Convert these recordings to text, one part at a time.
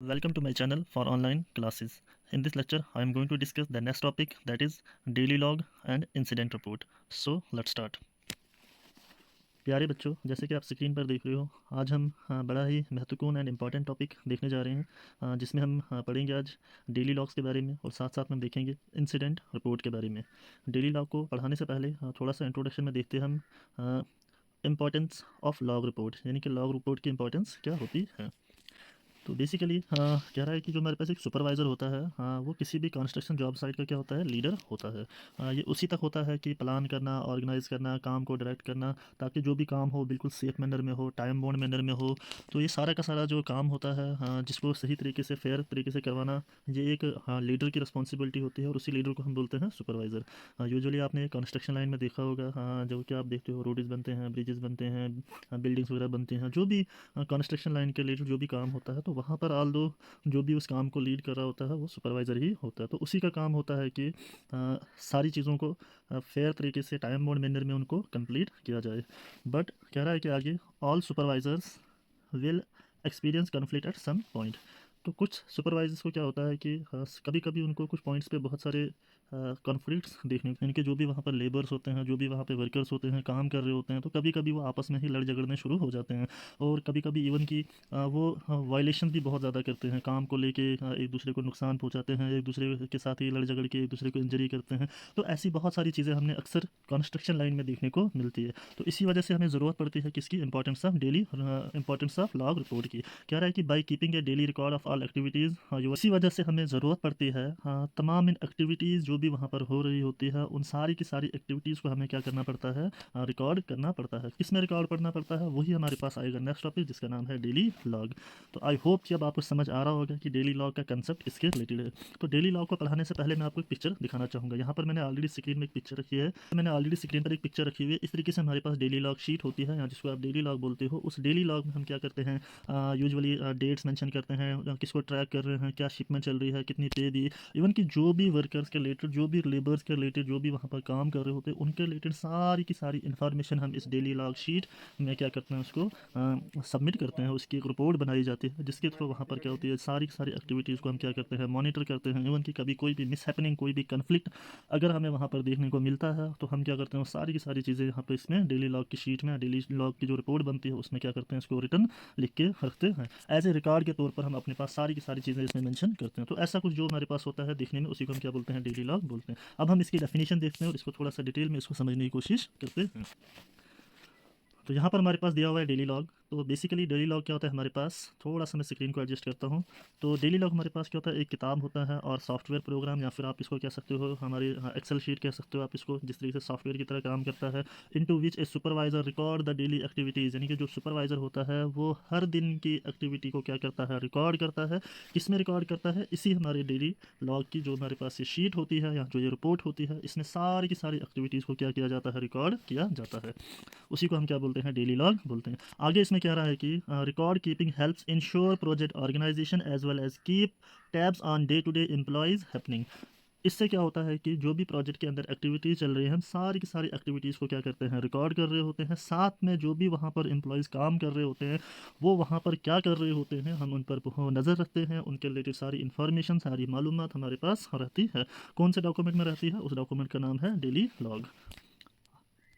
Welcome to my channel for online classes. In this lecture, I am going to discuss the next topic, that is daily log and incident report. So let's start. प्यारे बच्चों, जैसे कि आप screen पर देख रहे हो, आज हम बड़ा ही महत्वपूर्ण एंड इम्पॉर्टेंट टॉपिक देखने जा रहे हैं, जिसमें हम पढ़ेंगे आज डेली लॉग्स के बारे में और साथ साथ में हम देखेंगे इंसिडेंट रिपोर्ट के बारे में। डेली लॉग को पढ़ाने से पहले थोड़ा सा इंट्रोडक्शन में देखते हैं हम इम्पॉर्टेंस ऑफ लॉग रिपोर्ट, यानी कि लॉग रिपोर्ट की इम्पोर्टेंस क्या होती है। तो बेसिकली कह रहा है कि जो हमारे पास एक सुपरवाइज़र होता है, वो किसी भी कंस्ट्रक्शन जॉब साइट का क्या होता है, लीडर होता है। ये उसी तक होता है कि प्लान करना, ऑर्गेनाइज़ करना, काम को डायरेक्ट करना, ताकि जो भी काम हो बिल्कुल सेफ मैनर में हो, टाइम बाउंड मैनर में हो। तो ये सारा का सारा जो काम होता है, जिसको सही तरीके से फेयर तरीके से करवाना, ये एक लीडर की रिस्पॉन्सिबिलिटी होती है और उसी लीडर को हम बोलते हैं सुपरवाइज़र। यूजुअली आपने कंस्ट्रक्शन लाइन में देखा होगा, जो कि आप देखते हो रोड्स बनते हैं, ब्रिजेस बनते हैं, बिल्डिंग्स वगैरह बनती हैं, जो भी कंस्ट्रक्शन लाइन के रिलेटेड जो भी काम होता है, तो वहाँ पर ऑल दो जो भी उस काम को लीड कर रहा होता है वो सुपरवाइज़र ही होता है। तो उसी का काम होता है कि सारी चीज़ों को फेयर तरीके से टाइम बाउंड मैनर में उनको कंप्लीट किया जाए। बट कह रहा है कि आगे all supervisors will experience conflict at some point. तो कुछ सुपरवाइजर्स को क्या होता है कि कभी कभी उनको कुछ पॉइंट्स पे बहुत सारे कॉन्फ्लिक्ट्स देखने को, यानी कि जो भी वहाँ पर लेबर्स होते हैं, जो भी वहाँ पे वर्कर्स होते हैं, काम कर रहे होते हैं, तो कभी कभी वो आपस में ही लड़ झगड़ने शुरू हो जाते हैं। और कभी कभी इवन कि वो वायलेशन भी बहुत ज़्यादा करते हैं, काम को लेके एक दूसरे को नुकसान पहुँचाते हैं, एक दूसरे के साथ ही लड़ झगड़ के एक दूसरे को इंजरी करते हैं। तो ऐसी बहुत सारी चीज़ें हमने अक्सर कंस्ट्रक्शन लाइन में देखने को मिलती है। तो इसी वजह से हमें ज़रूरत पड़ती है किसकी, importance of daily, importance of log report की। कह रहा है कि by keeping A daily record of all activities, इसी वजह से हमें ज़रूरत पड़ती है तमाम इन एक्टिविटीज़ जो भी वहाँ पर हो रही होती है, उन सारी की सारी एक्टिविटीज़ को हमें क्या करना पड़ता है, रिकॉर्ड करना पड़ता है। किस में रिकॉर्ड करना पड़ता है, वही हमारे पास आएगा नेक्स्ट टॉपिक, जिसका नाम है डेली लॉग। तो आई होप कि अब आपको समझ आ रहा होगा कि डेली लॉग का कंसेप्ट इसके रिलेटेड है। तो डेली लॉग को पढ़ाने से पहले मैं आपको एक पिक्चर दिखाना चाहूँगा। यहाँ पर मैंने ऑलरेडी स्क्रीन में एक पिक्चर रखी है, मैंने ऑलरेडी स्क्रीन पर एक पिक्चर रखी हुई है। इस तरीके से हमारे पास डेली लॉग शीट होती है, या जिसको आप डेली लॉग बोलते हो। उस डेली लॉग में हम क्या करते हैं, यूजुअली डेट्स मेंशन करते हैं, किसको ट्रैक कर रहे हैं, क्या शिपमेंट चल रही है, कितनी पे दी, इवन कि जो भी वर्कर्स के रिलेटेड, जो भी लेबर्स के रिलेटेड, जो भी वहाँ पर काम कर रहे होते हैं, उनके रिलेटेड सारी की सारी इन्फॉर्मेशन हम इस डेली लॉग शीट में क्या करते हैं, उसको सबमिट करते हैं। उसकी एक रिपोर्ट बनाई जाती है, जिसके थ्रू वहाँ पर क्या होती है, सारी की सारी एक्टिविटीज़ को हम क्या करते हैं, मॉनिटर करते हैं। इवन कि कभी कोई भी मिस हैपनिंग, कोई भी कन्फ्लिक्ट अगर हमें वहाँ पर देखने को मिलता है, तो हम क्या करते हैं, वो सारी की सारी चीज़ें यहाँ पर इसमें डेली लॉग की शीट में, डेली लॉग की जो रिपोर्ट बनती है उसमें क्या करते हैं, इसको रिटर्न लिख के रखते हैं। एज ए रिकॉर्ड के तौर पर हम अपने पास सारी की सारी चीज़ें इसमें मेंशन करते हैं। तो ऐसा कुछ जो हमारे पास होता है देखने में, उसी को हम क्या बोलते हैं, डेली लॉग बोलते हैं। अब हम इसकी डेफिनेशन देखते हैं और इसको थोड़ा सा डिटेल में इसको समझने की कोशिश करते हैं। तो यहाँ पर हमारे पास दिया हुआ है डेली लॉग। तो बेसिकली डेली लॉग क्या होता है हमारे पास, थोड़ा सा मैं स्क्रीन को एडजस्ट करता हूँ। तो डेली लॉग हमारे पास क्या होता है, एक किताब होता है और सॉफ्टवेयर प्रोग्राम, या फिर आप इसको कह सकते हो हमारी एक्सेल शीट कह सकते हो आप इसको, जिस तरीके से सॉफ्टवेयर की तरह काम करता है। Into which A supervisor record the daily activities, यानी कि जो सुपरवाइजर होता है वो हर दिन की एक्टिविटी को क्या करता है, रिकॉर्ड करता है। किस में रिकॉर्ड करता है, इसी हमारे डेली लॉग की जो हमारे पास ये शीट होती है, या जो ये रिपोर्ट होती है, इसमें सारी की सारी एक्टिविटीज़ को क्या किया जाता है, रिकॉर्ड किया जाता है। उसी को हम क्या बोलते हैं, डेली लॉग बोलते हैं। आगे इसमें कह रहा है कि record keeping helps ensure project organization as well as keep tabs on day to day employees happening. इससे क्या होता है कि जो भी प्रोजेक्ट के अंदर एक्टिविटीज़ चल रही हैं, हम सारी की सारी एक्टिविटीज़ को क्या करते हैं, रिकॉर्ड कर रहे होते हैं। साथ में जो भी वहाँ पर एम्प्लॉयज़ काम कर रहे होते हैं, वो वहाँ पर क्या कर रहे होते हैं, हम उन पर नज़र रखते हैं। उनके रिलेटेड सारी इन्फॉर्मेशन, सारी मालूमात हमारे पास रहती है। कौन से डॉक्यूमेंट में रहती है, उस डॉक्यूमेंट का नाम है डेली लॉग।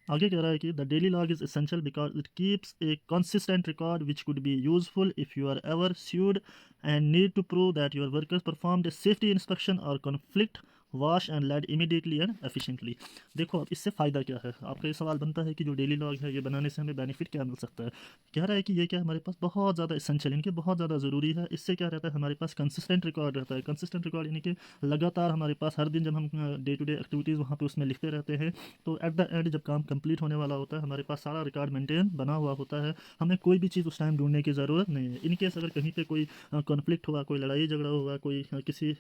आगे कह रहा है कि the daily log is essential because it keeps a consistent record which could be useful if you are ever sued and need to prove that your workers performed a safety inspection or conflict wash and led immediately and efficiently। देखो अब इससे फ़ायदा क्या है, आपका ये सवाल बनता है कि जो डेली लॉग है ये बनाने से हमें बेनिफिट क्या मिल सकता है। कह रहा है कि ये क्या हमारे पास बहुत ज़्यादा एसेंशियल, यानी कि बहुत ज़्यादा ज़रूरी है। इससे क्या रहता है, हमारे पास कंसिस्टेंट रिकॉर्ड रहता है। कंसिस्टेंट रिकॉर्ड यानी कि लगातार हमारे पास हर दिन जब हम डे टू डे एक्टिविटीज़ वहाँ पे उसमें लिखते रहते हैं, तो एट द एंड जब काम कंप्लीट होने वाला होता है, हमारे पास सारा रिकॉर्ड मेंटेन बना हुआ होता है। हमें कोई भी चीज़ उस टाइम ढूंढने की ज़रूरत नहीं है। इन केस अगर कहीं पे कोई कॉन्फ्लिक्ट हुआ, कोई लड़ाई झगड़ा हुआ, कोई किसी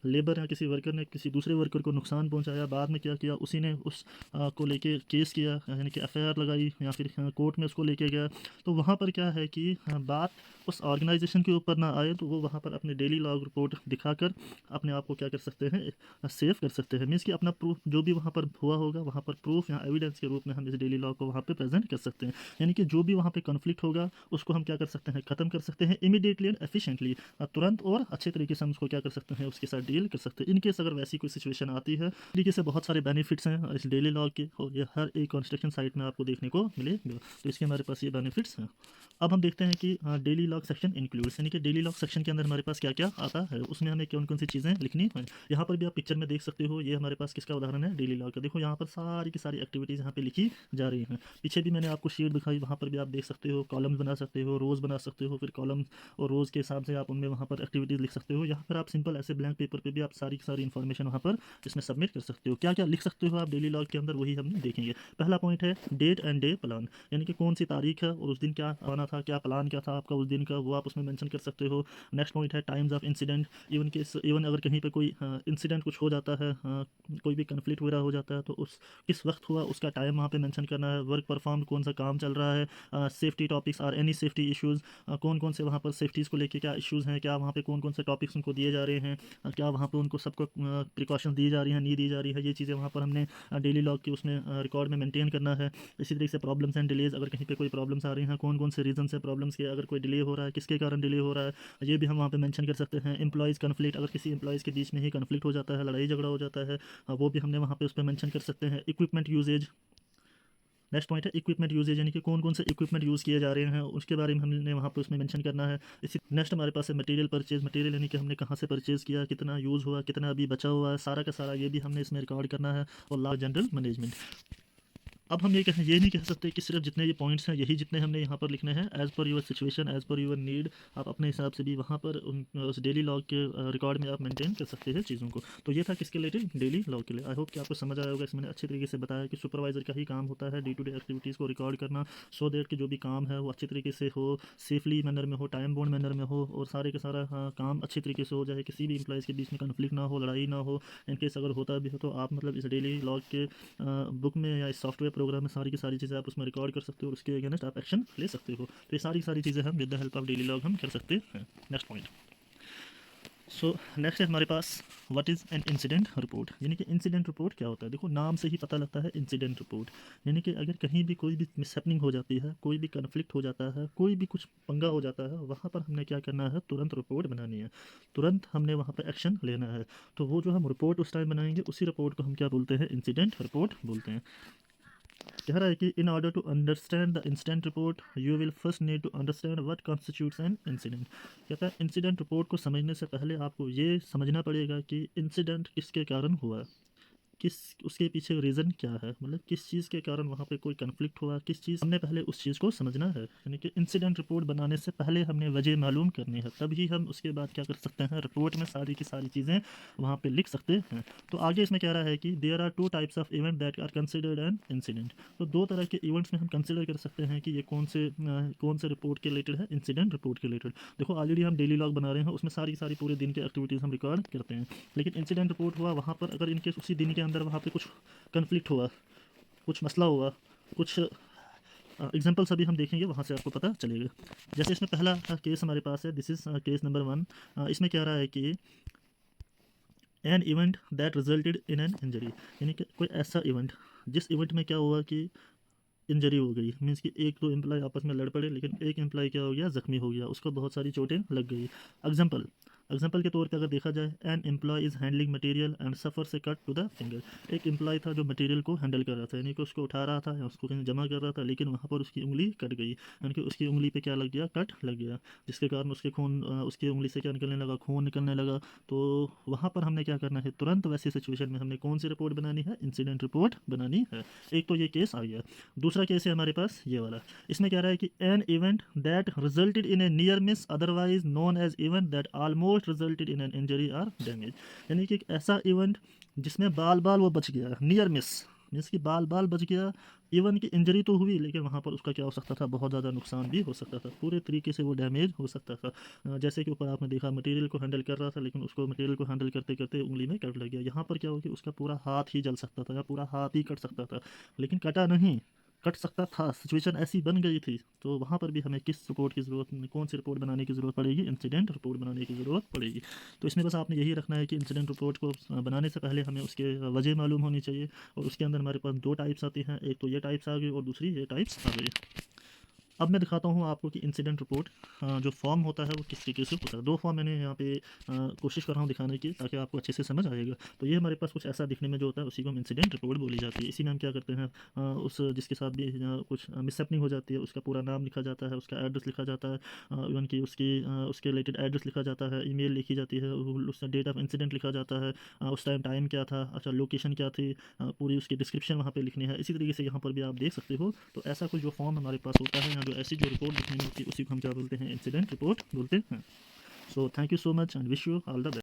लेबर या किसी वर्कर ने किसी दूसरे वर्कर को नुकसान पहुंचाया, बाद में क्या किया, उसी ने उस को लेके केस किया, यानी कि एफआईआर लगाई, या फिर कोर्ट में उसको लेके गया, तो वहाँ पर क्या है कि बात उस ऑर्गेनाइजेशन के ऊपर ना आए तो वो वहाँ पर अपने डेली लॉग रिपोर्ट दिखाकर अपने आप को क्या कर सकते हैं, सेव कर सकते हैं। मीन्स कि अपना प्रूफ जो भी वहाँ पर हुआ होगा वहाँ पर प्रूफ या एविडेंस के रूप में हम इस डेली लॉग को वहाँ पर प्रेजेंट कर सकते हैं। यानी कि जो भी वहाँ पर कन्फ्लिक्ट होगा उसको हम क्या कर सकते हैं, ख़त्म कर सकते हैं इमीडिएटली एंड एफिशिएंटली, तुरंत और अच्छे तरीके से हम उसको क्या कर सकते हैं, उसके साथ डील कर सकते हैं। इनकेस अगर वैसी कोई सिचुएशन आती है, तरीके से बहुत सारे बेनिफिट्स हैं इस डेली लॉग के और ये हर एक कंस्ट्रक्शन साइट में आपको देखने को मिलेगा। तो इसके हमारे पास ये बेनिफिट्स हैं। अब हम देखते हैं कि डेली लॉग सेक्शन इंक्लूड्स, यानी कि डेली लॉग सेक्शन के अंदर हमारे पास क्या क्या आता है, उसमें हमें कौन कौन सी चीज़ें लिखनी है। यहाँ पर भी आप पिक्चर में देख सकते हो, ये हमारे पास किसका उदाहरण है, डेली लॉग का। देखो यहाँ पर सारी की सारी एक्टिविटीज़ यहाँ पे लिखी जा रही हैं। पीछे भी मैंने आपको शीट दिखाई, वहाँ पर भी आप देख सकते हो, कॉलम्स बना सकते हो, रोज़ बना सकते हो, फिर कॉलम्स और रोज़ के हिसाब से आप उनमें वहाँ पर एक्टिविटीज़ लिख सकते हो। यहाँ पर आप सिंपल ऐसे ब्लैंक पेपर पर भी आप सारी की सारी इन्फॉर्मेशन वहाँ पर इसमें सबमिट कर सकते हो। क्या क्या लिख सकते हो आप डेली लॉग के अंदर, वही हम देखेंगे। पहला पॉइंट है डेट एंड डे प्लान, यानी कि कौन सी तारीख है और उस दिन क्या आना था, क्या प्लान क्या था आपका उस दिन का, वो आप उसमें मेंशन कर सकते हो। नेक्स्ट पॉइंट है टाइम्स ऑफ इंसिडेंट, इवन अगर कहीं पे कोई इंसिडेंट कुछ हो जाता है, कोई भी कन्फ्लिक्ट वगैरह हो जाता है तो उस किस वक्त हुआ उसका टाइम वहाँ पे मेंशन करना है। वर्क परफॉर्म, कौन सा काम चल रहा है। सेफ्टी टॉपिक्स और एनी सेफ्टी इश्यूज़, कौन कौन से वहाँ पर सेफ्टीज़ को लेके क्या इश्यूज़ हैं, क्या वहाँ पे कौन कौन से टॉपिक्स उनको दिए जा रहे हैं, क्या वहाँ पे उनको सबको प्रिकॉशन दी जा रही हैं, नहीं दी जा रही है, ये चीज़ें वहाँ पर हमने डेली लॉग की उसमें रिकॉर्ड में मेंटेन करना है। इसी तरीके से प्रॉब्लम्स एंड डिलेज, अगर कहीं पे कोई प्रॉब्लम्स आ रही हैं, कौन कौन से रीजन से प्रॉब्लम्स के, अगर कोई डिले हो रहा है किसके कारण डिले हो रहा है, ये भी हम वहाँ पे मेंशन कर सकते हैं। एम्प्लॉयज़ कन्फ्लिक्ट, अगर किसी एम्प्लॉयज़ के बीच में ही कन्फ्लिक्ट हो जाता है, लड़ाई झगड़ा हो जाता है, वो भी हमने वहाँ पे उस पर मेंशन कर सकते हैं। इक्विपमेंट यूजेज, नेक्स्ट पॉइंट है इक्विपमेंट यूजेज, यानी कि कौन कौन से इक्विपमेंट यूज़ किए जा रहे हैं उसके बारे में हमने वहाँ पे उसमें मेंशन करना है। इसी नेक्स्ट हमारे पास है मटेरियल परचेज, मटेरियल यानी कि हमने कहाँ से परचेज़ किया, कितना यूज़ हुआ, कितना अभी बचा हुआ है, सारा का सारा ये भी हमने इसमें रिकॉर्ड करना है। और लास्ट जनरल मैनेजमेंट। अब हम ये नहीं कह सकते कि सिर्फ जितने ये पॉइंट्स हैं यही जितने हमने यहाँ पर लिखने हैं। As per your situation, as per your need, आप अपने हिसाब से भी वहाँ पर उस डेली लॉग के रिकॉर्ड में आप मेंटेन कर सकते हैं चीज़ों को। तो ये था किसके रिलेटेड, डेली लॉग के लिए। आई होप कि आपको समझ आया होगा। इसमें मैंने अच्छे तरीके से बताया कि सुपरवाइज़र का ही काम होता है डे टू डे एक्टिविटीज़ को रिकॉर्ड करना, सो दैट कि जो भी काम है वो अच्छे तरीके से हो, सेफली मैनर में हो, टाइम बाउंड मैनर में हो, और सारे के सारा काम अच्छे तरीके से हो जाए, किसी भी एम्प्लॉयज़ के बीच में कन्फ्लिक्ट ना हो, लड़ाई ना हो। इनकेस अगर होता भी हो तो आप मतलब इस डेली लॉग के बुक में या इस सॉफ्टवेयर प्रोग्राम में सारी की सारी चीज़ें आप उसमें रिकॉर्ड कर सकते हो और उसके अगेंस्ट आप एक्शन ले सकते हो। तो ये सारी सारी चीज़ें हम with the help of daily log हम कर सकते हैं। Next point. सो नेक्स्ट है हमारे पास what is an incident report, यानी कि इंसिडेंट रिपोर्ट क्या होता है। देखो नाम से ही पता लगता है इंसिडेंट रिपोर्ट, यानी कि अगर कहीं भी कोई भी मिसहैपनिंग हो जाती है, कोई भी कन्फ्लिक्ट हो जाता है, कोई भी कुछ पंगा हो जाता है, वहाँ पर हमने क्या करना है, तुरंत रिपोर्ट बनानी है, तुरंत हमने वहाँ पर एक्शन लेना है। तो वो जो हम रिपोर्ट उस टाइम बनाएंगे उसी रिपोर्ट को हम क्या बोलते हैं, इंसिडेंट रिपोर्ट बोलते हैं। कह रहा है कि in order to understand the incident report you will first need to understand what constitutes an incident. कहता है इंसिडेंट रिपोर्ट को समझने से पहले आपको ये समझना पड़ेगा कि इंसिडेंट किसके कारण हुआ, किस उसके पीछे रीज़न क्या है, मतलब किस चीज़ के कारण वहाँ पे कोई कन्फ्लिक्ट हुआ, किस चीज़ हमने पहले उस चीज़ को समझना है। यानी कि इंसिडेंट रिपोर्ट बनाने से पहले हमने वजह मालूम करनी है, तभी हम उसके बाद क्या कर सकते हैं, रिपोर्ट में सारी की सारी चीज़ें वहाँ पे लिख सकते हैं। तो आगे इसमें कह रहा है कि there are two types of event that are considered an incident. तो दो तरह के इवेंट्स में हम कंसिडर कर सकते हैं कि ये कौन से रिपोर्ट के रिलेटेड है, इंसिडेंट रिपोर्ट के रिलेटेड। देखो ऑलरेडी हम डेली लॉग बना रहे हैं, उसमें सारी की सारी पूरे दिन की एक्टिविटीज़ हम रिकॉर्ड करते हैं। लेकिन इंसिडेंट रिपोर्ट हुआ वहाँ पर अगर इनकेस उसी दिन के अंदर वहाँ पे कुछ कन्फ्लिक्ट हुआ, कुछ मसला हुआ, कुछ एग्जांपल्स अभी हम देखेंगे, वहाँ से आपको पता चलेगा। जैसे इसमें पहला केस हमारे पास है, दिस इज़ केस नंबर 1। इसमें क्या रहा है कि an event that resulted in an injury, यानी कि कोई ऐसा इवेंट जिस इवेंट में क्या हुआ कि इंजरी हो गई। मीन्स कि एक दो एम्प्लॉय आपस में लड़ पड़े, लेकिन एक एम्प्लॉय क्या हो गया, ज़ख्मी हो गया, उसको बहुत सारी चोटें लग गई। एग्जाम्पल के तौर पे अगर देखा जाए, an employee is handling material and suffer से कट टू द फिंगर। एक एम्प्लॉय था जो मटेरियल को हैंडल कर रहा था, यानी कि उसको उठा रहा था या उसको कहीं जमा कर रहा था, लेकिन वहाँ पर उसकी उंगली कट गई, यानी कि उसकी उंगली पे क्या लग गया, कट लग गया, जिसके कारण उसकी उंगली से क्या निकलने लगा, खून निकलने लगा। तो वहाँ पर हमने क्या करना है, तुरंत वैसी सिचुएशन में हमने कौन सी रिपोर्ट बनानी है, इंसिडेंट रिपोर्ट बनानी है। एक तो ये केस आ गया। दूसरा केस है हमारे पास ये वाला। इसमें कह रहा है कि an event that resulted in a near miss otherwise known as event that almost resulted in an injury और डैमेज, यानी कि एक ऐसा इवेंट जिसमें बाल बाल वो बच गया, नियर मिस मीन्स कि बाल बाल बच गया, इवन की इंजरी तो हुई लेकिन वहाँ पर उसका क्या हो सकता था, बहुत ज़्यादा नुकसान भी हो सकता था, पूरे तरीके से वो डैमेज हो सकता था। जैसे कि ऊपर आपने देखा मटेरियल को हैंडल कर रहा था, लेकिन उसको मटेरियल को हैंडल करते करते उंगली में कट लग गया। यहाँ पर क्या हो कि उसका पूरा हाथ ही जल सकता था या पूरा हाथ ही कट सकता था, लेकिन कटा नहीं, कट सकता था, सिचुएशन ऐसी बन गई थी, तो वहाँ पर भी हमें किस रिपोर्ट की ज़रूरत, कौन सी रिपोर्ट बनाने की ज़रूरत पड़ेगी, इंसिडेंट रिपोर्ट बनाने की ज़रूरत पड़ेगी। तो इसमें बस आपने यही रखना है कि इंसिडेंट रिपोर्ट को बनाने से पहले हमें उसके वजह मालूम होनी चाहिए, और उसके अंदर हमारे पास दो टाइप्स आती हैं, एक तो ये टाइप्स आ गई और दूसरी ये टाइप्स आ गई। अब मैं दिखाता हूँ आपको कि इंसिडेंट रिपोर्ट जो फॉर्म होता है वो किस तरीके से होता है। दो फॉर्म मैंने यहाँ पे कोशिश कर रहा हूँ दिखाने की, ताकि आपको अच्छे से समझ आएगा। तो ये हमारे पास कुछ ऐसा दिखने में जो होता है उसी को हम इंसिडेंट रिपोर्ट बोली जाती है। इसी में हम क्या करते हैं, उस जिसके साथ भी कुछ मिसहैपनिंग हो जाती है उसका पूरा नाम लिखा जाता है, उसका एड्रेस लिखा जाता है, इवन कि उसके रिलेटेड एड्रेस लिखा जाता है, ईमेल लिखी जाती है, उसका डेट ऑफ इंसिडेंट लिखा जाता है, उस टाइम क्या था, अच्छा लोकेशन क्या थी, पूरी उसकी डिस्क्रिप्शन वहाँ पे लिखनी है। इसी तरीके से यहाँ पर भी आप देख सकते हो। तो ऐसा कुछ जो फॉर्म हमारे पास होता है, या जो ऐसी जो रिपोर्ट लिखने में होती है, उसी को हम क्या बोलते हैं, इंसिडेंट रिपोर्ट बोलते हैं। So thank you so much and wish you all the best.